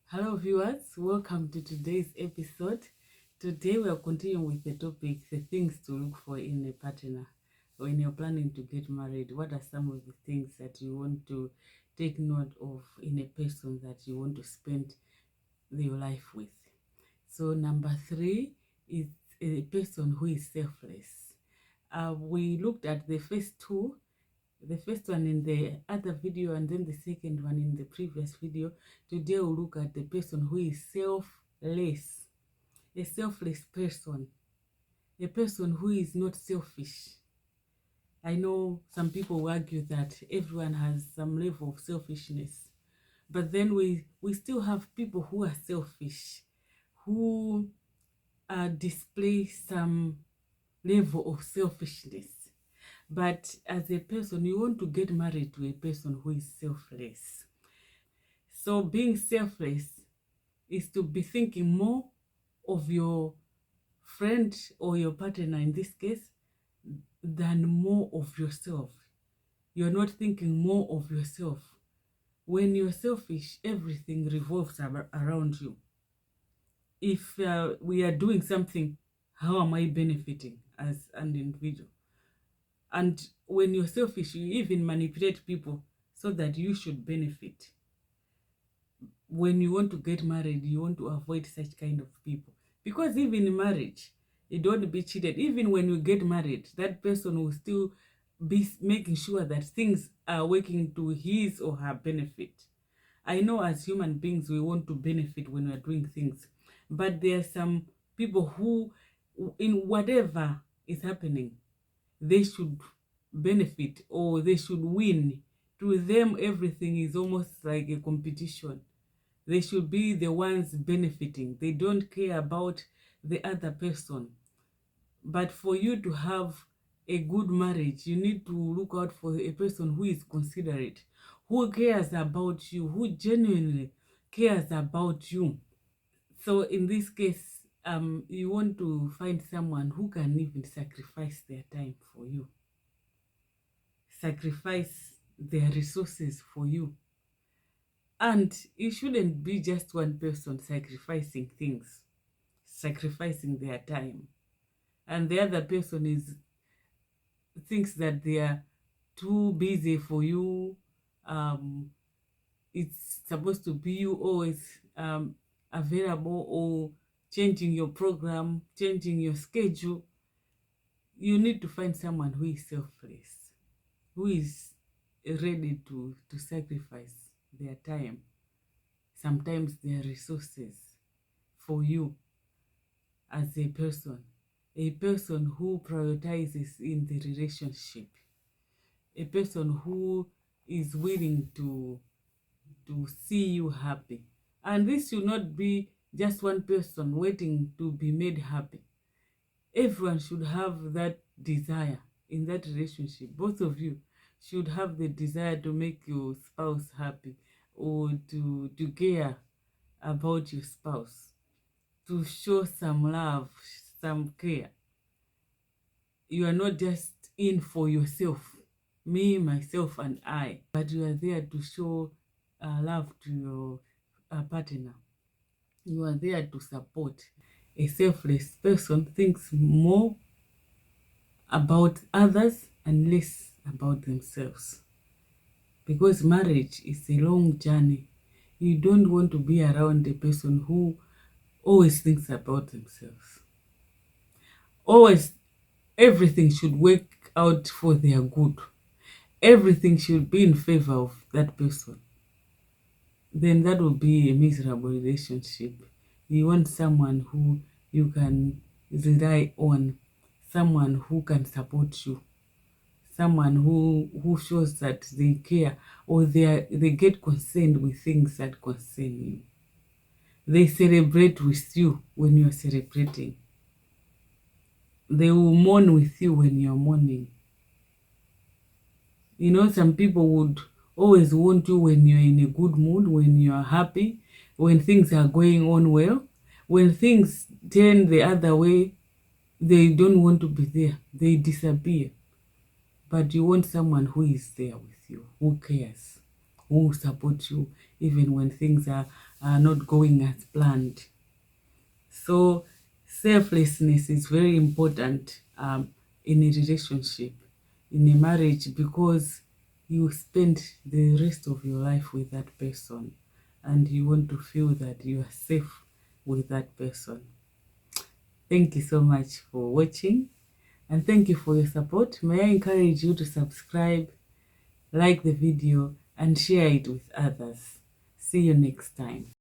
Hello viewers, welcome to today's episode. Today we are continuing with the topic, the things to look for in a partner. When you're planning to get married, what are some of the things that you want to take note of in a person that you want to spend your life with? So number 3 is a person who is selfless. We looked at the first two, the first one in the other video and then the second one in the previous video. Today we'll look at the person who is selfless, a selfless person, a person who is not selfish. I know some people will argue that everyone has some level of selfishness, but then we still have people who are selfish, who display some level of selfishness. But as a person, you want to get married to a person who is selfless. So being selfless is to be thinking more of your friend or your partner in this case than more of yourself. You're not thinking more of yourself. When you're selfish, everything revolves around you. If we are doing something, how am I benefiting as an individual? And when you're selfish, you even manipulate people so that you should benefit. When you want to get married, you want to avoid such kind of people. Because even in marriage, you don't be cheated. Even when you get married, that person will still be making sure that things are working to his or her benefit. I know as human beings, we want to benefit when we're doing things. But there are some people who, in whatever is happening, they should benefit or they should win. To them, everything is almost like a competition. They should be the ones benefiting. They don't care about the other person. But for you to have a good marriage, you need to look out for a person who is considerate, who cares about you, who genuinely cares about you. So in this case, you want to find someone who can even sacrifice their time for you, sacrifice their resources for you. And it shouldn't be just one person sacrificing things, sacrificing their time, and the other person thinks that they are too busy for you. It's supposed to be you always available, or changing your program, changing your schedule. You need to find someone who is selfless, who is ready to sacrifice their time, sometimes their resources for you as a person who prioritizes in the relationship, a person who is willing to see you happy. And this should not be just one person waiting to be made happy. Everyone should have that desire in that relationship. Both of you should have the desire to make your spouse happy, or to care about your spouse, to show some love, some care. You are not just in for yourself, me, myself, and I, but you are there to show love to your partner. You are there to support. A selfless person thinks more about others and less about themselves. Because marriage is a long journey. You don't want to be around a person who always thinks about themselves. Always, everything should work out for their good. Everything should be in favor of that person. Then that will be a miserable relationship. You want someone who you can rely on, someone who can support you, someone who shows that they care, or they get concerned with things that concern you. They celebrate with you when you're celebrating. They will mourn with you when you're mourning. You know, some people would always want you when you're in a good mood, when you're happy, when things are going on well. When things turn the other way, they don't want to be there. They disappear. But you want someone who is there with you, who cares, who supports you even when things are not going as planned. So selflessness is very important in a relationship, in a marriage, because you spend the rest of your life with that person and you want to feel that you are safe with that person. Thank you so much for watching and thank you for your support. May I encourage you to subscribe, like the video, and share it with others. See you next time.